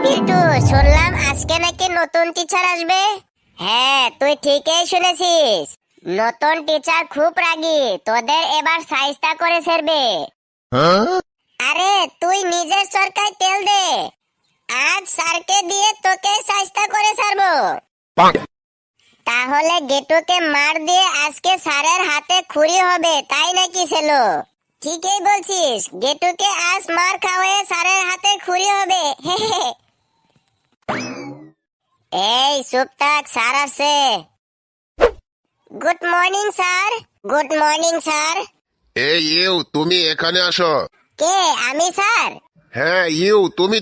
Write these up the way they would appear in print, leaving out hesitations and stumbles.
পিন্টু, শুনলাম আজকে নাকি নতুন টিচার আসবে। হ্যাঁ, তুই ঠিকই শুনেছিস। নতুন টিচার খুব রাগী, তোদের এবার সাইজটা করে ছেড়বে। আরে তুই নিজের সরকার তেল দে, আজ স্যারকে দিয়ে তোকে সাইজটা করে ছাড়বো। তাহলে গেটুকে মার দিয়ে আজকে স্যারের হাতে খুরি হবে, তাই নাকি ছেলো? ঠিকই বলছিস, গেটুকে আজ মার খাওয়ায় স্যারের হাতে খুরি হবে। এই চুপ থাক, স্যার আছে। Good morning sir. Good morning sir. এই ইউ, তুমি এখানে আসো। কে? আমি স্যার? হ্যাঁ ইউ, তুমি।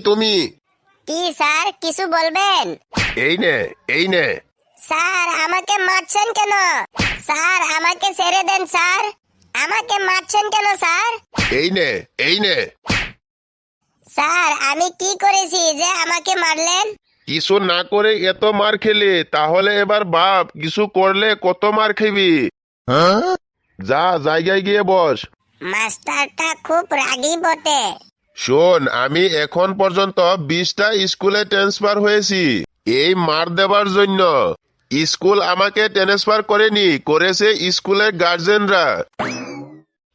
কি স্যার, কিছু বলবেন? এই নে, এই নে। স্যার আমাকে মারছেন কেন? স্যার আমাকে ছেড়ে দেন স্যার। আমাকে মারছেন কেন স্যার? এই নে, এই নে। স্যার আমি কি করেছি যে আমাকে মারলেন? কিছু না করে এত মার খেলি, তাহলে এবার বাপ কিছু করলে কত মার খেবি। যা জায়গায় গিয়ে বস। মাস্টারটা খুব রাগী বটে। শোন, আমি এখন পর্যন্ত 20টা স্কুলে ট্রান্সফার হয়েছি এই মার দেবার জন্য। স্কুল আমাকে ট্রান্সফার করেনি, করেছে স্কুলের গার্জেনরা।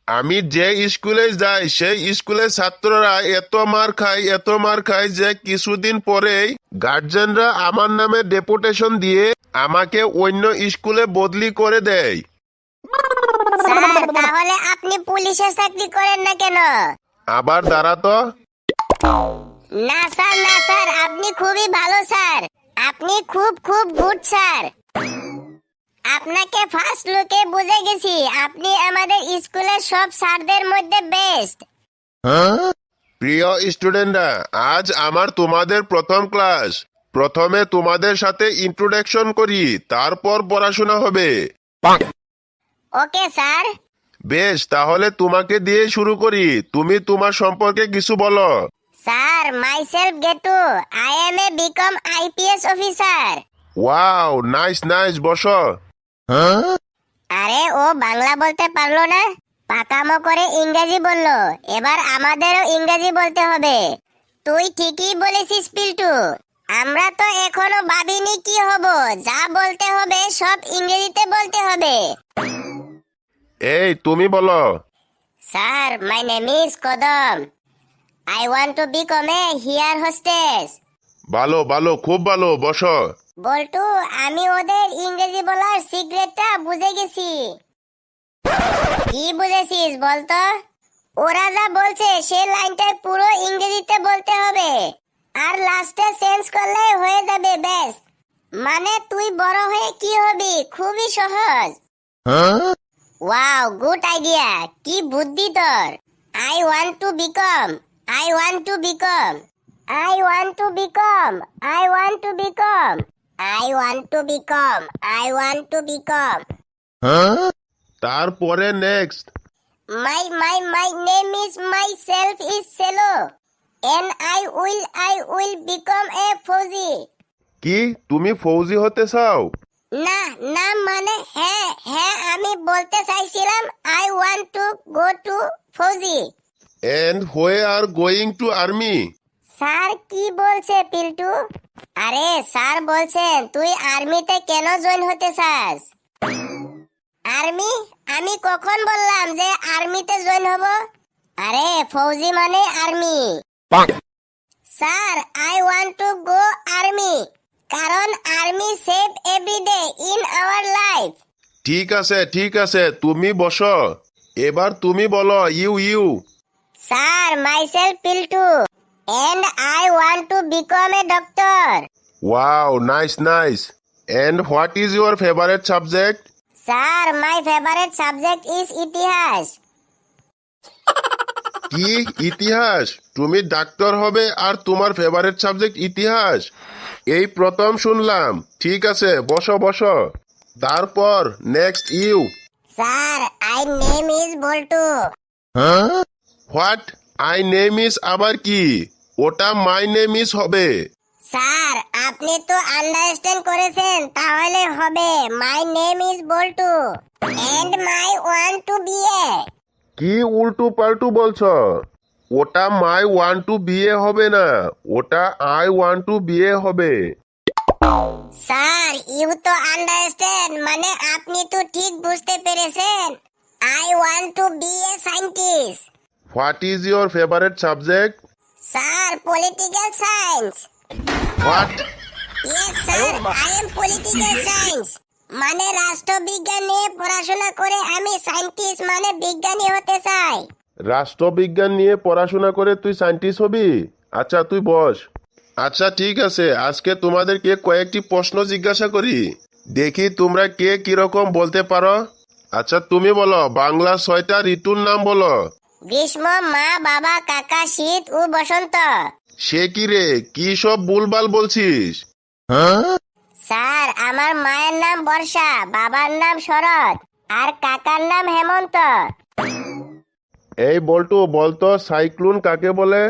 আমি যে স্কুলে যাই সেই স্কুলের ছাত্ররা এত মার খায় যে কিছুদিন পরেই গার্জেনরা আমার নামে ডেপুটেশন দিয়ে আমাকে অন্য স্কুলে বদলি করে দেয়। স্যার তাহলে আপনি পুলিশে চাকরি করেন না কেন? আবার দাঁড়াতো। না স্যার, না স্যার, আপনি খুবই ভালো স্যার। আপনি খুব খুব গুড স্যার। আপনাকে ফার্স্ট লুকে বুঝে গেছি, আপনি আমাদের স্কুলের সব স্যারদের মধ্যে বেস্ট। প্রিয় স্টুডেন্টরা, আজ আমার তোমাদের প্রথম ক্লাস। প্রথমে তোমাদের সাথে ইন্ট্রোডাকশন করি, তারপর পড়াশোনা হবে। Okay sir. বেশ, তাহলে তোমাকে দিয়ে শুরু করি। তুমি তোমার সম্পর্কে কিছু বলো। Sir myself Getu, I am a BCom IPS officer. Wow, nice, বসো। আরে ও বাংলা বলতে পারলো না, পাকামো করে ইংরেজি বললো। এবার আমাদেরও ইংরেজি বলতে হবে। তুই ঠিকই বলেছিস পিল্টু, আমরা তো এখনো ভাবিনি কি হব। যা বলতে হবে সব ইংরেজিতে বলতে হবে। এই তুমি বলো। স্যার মাই নেম ইজ কদম, I want two BCom A here hostess. ভালো, খুব ভালো, বসো। বল্টু, আমি ওদের ইংরেজি বলার সিক্রেটটা বুঝে গেছি। কি বুঝেছিস বলতো? ওরা যা বলছে সে লাইনটা পুরো ইংরেজিতে বলতে হবে, আর লাস্টে চেঞ্জ করলে হয়ে যাবে। ব্যাস, মানে তুই বড় হয়ে কি হবি, খুবই সহজ। ওয়াও, গুড আইডিয়া, কি বুদ্ধি তোর। I want two BCom, I want two BCom, I want two BCom, I want two BCom, I want two BCom, I want two BCom. তারপরে next. My name is myself is Cello, and I will become a Fauzi. কি তুমি ফৌজি হতে চাও? না না, মানে হ্যাঁ হ্যাঁ, আমি বলতে চাইছিলাম I want to go to Fauzi. And why are going to army? Sir কি বলছে পিল্টু? আরে স্যার বলছেন তুই আর্মিতে কেন জয়েন হতে চাস? আর্মি? আমি কখন বললাম যে আর্মিতে জয়েন হব? আরে ফৌজি মানে army. Sir I want to go army, কারণ army save everyday in our life. ঠিক আছে, তুমি বসো। এবার তুমি বলো you. Sir myself Piltu, and I want to become a doctor. Wow, nice. And what is your favourite subject? Sir, my favorite subject is ইতিহাস। কি ইতিহাস? তুমি ডাক্তার হবে আর তোমার ফেভারিট সাবজেক্ট ইতিহাস? এই প্রথম শুনলাম। ঠিক আছে, বসো। তারপর next you. Sir, I name is Boltu. What? I name is আবার কি? ওটা মাই নেম ইজ হবে। স্যার আপনি তো আন্ডারস্ট্যান্ড করেছেন, তাহলে হবে my name is Boltu and my want to be a. কি উল্টু পাল্টু বলছো? ওটা মাই ওয়ান্ট টু বিয়ে হবে না, ওটা আই ওয়ান্ট টু বিয়ে হবে। স্যার ইউ তো আন্ডারস্ট্যান্ড মানে আপনি তো ঠিক বুঝতে পেরেছেন। I want to be a scientist. What is your favourite subject? Sir political science. What? Yes sir, I am political science. মানে রাষ্ট্রবিজ্ঞান নিয়ে পড়াশোনা করে আমি সায়েন্টিস্ট মানে বিজ্ঞানী হতে চাই। রাষ্ট্রবিজ্ঞান নিয়ে পড়াশোনা করে তুই সায়েন্টিস্ট হবি? আচ্ছা তুই বস। আচ্ছা ঠিক আছে, আজকে তোমাদেরকে কয়েকটি প্রশ্ন জিজ্ঞাসা করি, দেখি তোমরা কে কিরকম বলতে পারো। আচ্ছা তুমি বলো, বাংলা 6টা ঋতুর নাম বলো। গ্রীষ্ম, মা, বাবা, কাকা, শীত ও বসন্ত। সে কি রে, কি সব ভুলভাল বলছিস? স্যার আমার মায়ের নাম বর্ষা, বাবার নাম শরৎ আর কাকার নাম হেমন্ত। এই বল্টু বলতো, সাইক্লোন কাকে বলে?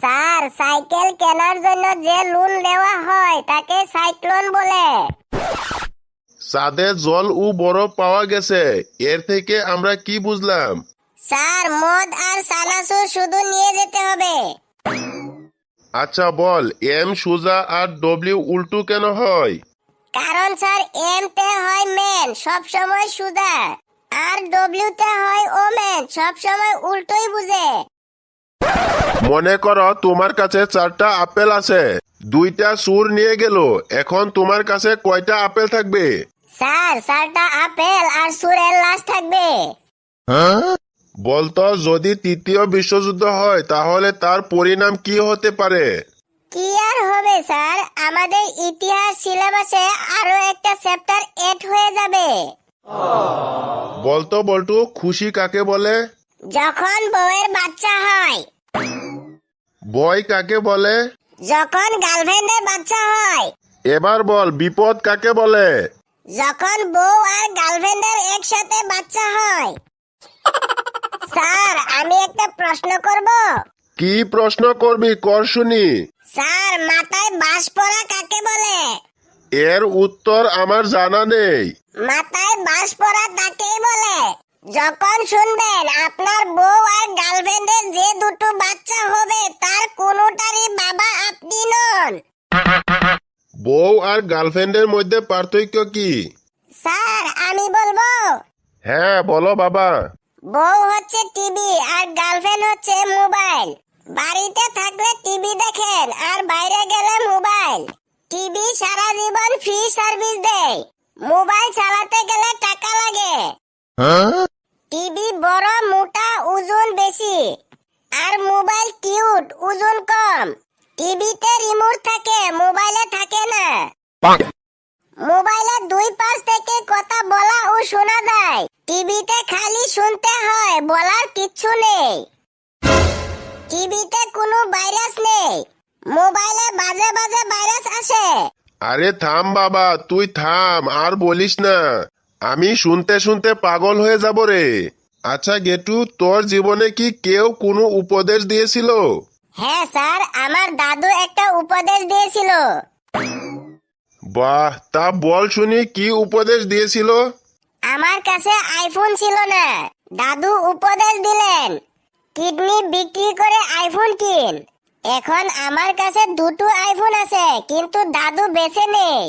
স্যার সাইকেল কেনার জন্য যে লোন নেওয়া হয় তাকে সাইক্লোন বলে। চাঁদে জল ও বরফ পাওয়া গেছে, এর থেকে আমরা কি বুঝলাম? স্যার মদ আর সানাসুর শুধু নিয়ে যেতে হবে। আচ্ছা বল, এম সোজা আর ডব্লিউ উল্টো কেন হয়? কারণ স্যার এম তে হয় মেন, সব সময় সুদা, আর ডব্লিউ তে হয় ওমেন, সব সময় উল্টোই বুঝে। মনে করো তোমার কাছে 4টা আপেল আছে, 2টা চোর নিয়ে গেল, এখন তোমার কাছে কয়টা আপেল থাকবে? স্যার 4টা আপেল আর সুরের লাশ থাকবে। বলতো, যদি তৃতীয় বিশ্বযুদ্ধ হয় তাহলে তার পরিণাম কি হতে পারে? কি আর হবে স্যার, আমাদের ইতিহাস সিলেবাসে আরো একটা চ্যাপ্টার এড হয়ে যাবে। বলতো বল্টু, খুশি কাকে বলে? যখন বউয়ের বাচ্চা হয়। ভয় কাকে বলে? যখন গার্লফ্রেন্ডের বাচ্চা হয়। এবার বল, বিপদ কাকে বলে? যখন বউ আর গার্লফ্রেন্ডের একসাথে বাচ্চা হয়। স্যার আমি একটা প্রশ্ন করব। কি প্রশ্ন করবি, কর শুনি। স্যার মাথায় বাস পড়া কাকে বলে? এর উত্তর আমার জানা নেই। মাথায় বাস পড়া তাকেই বলে যখন শুনবেন আপনার বউ আর গার্লফ্রেন্ডের যে দুটো বাচ্চা হবে তার কোনোটারই বাবা আপনি নন। বউ আর গার্লফ্রেন্ডের মধ্যে পার্থক্য কি? স্যার আমি বলবো। হ্যাঁ বলো বাবা। বউ হচ্ছে টিভি আর গার্লফ্রেন্ড হচ্ছে মোবাইল। বাড়িতে থাকলে টিভি দেখেন আর বাইরে গেলে মোবাইল। টিভি সারা জীবন ফ্রি সার্ভিস দেয়, মোবাইল চালাতে গেলে টাকা লাগে। টিভি বড়, মোটা, ওজন বেশি, আর মোবাইল কিউট, ওজন কম। টিভিতে রিমোট থাকে, মোবাইলে থাকে না। মোবাইলে 2 পাশ থেকে কথা বলা ও শোনা যায়, টিভিতে খালি শুনতে হয়, বলার কিচ্ছু নেই। টিভিতে কোনো ভাইরাস নেই, মোবাইলে বাজে বাজে ভাইরাস আসে। আরে থাম বাবা, তুই থাম, আর বলিস না, আমি শুনতে শুনতে পাগল হয়ে যাব রে। আচ্ছা গেটু, তোর জীবনে কি কেউ কোনো উপদেশ দিয়েছিল? হ্যাঁ স্যার, আমার দাদু একটা উপদেশ দিয়েছিল। বাহ, তা বল শুনি, কি উপদেশ দিয়েছিল? আমার কাছে আইফোন ছিল না, দাদু উপদেশ দিলেন কিডনি বিক্রি করে আইফোন কিন। এখন আমার কাছে 2টো আইফোন আছে, কিন্তু দাদু বেঁচে নেই।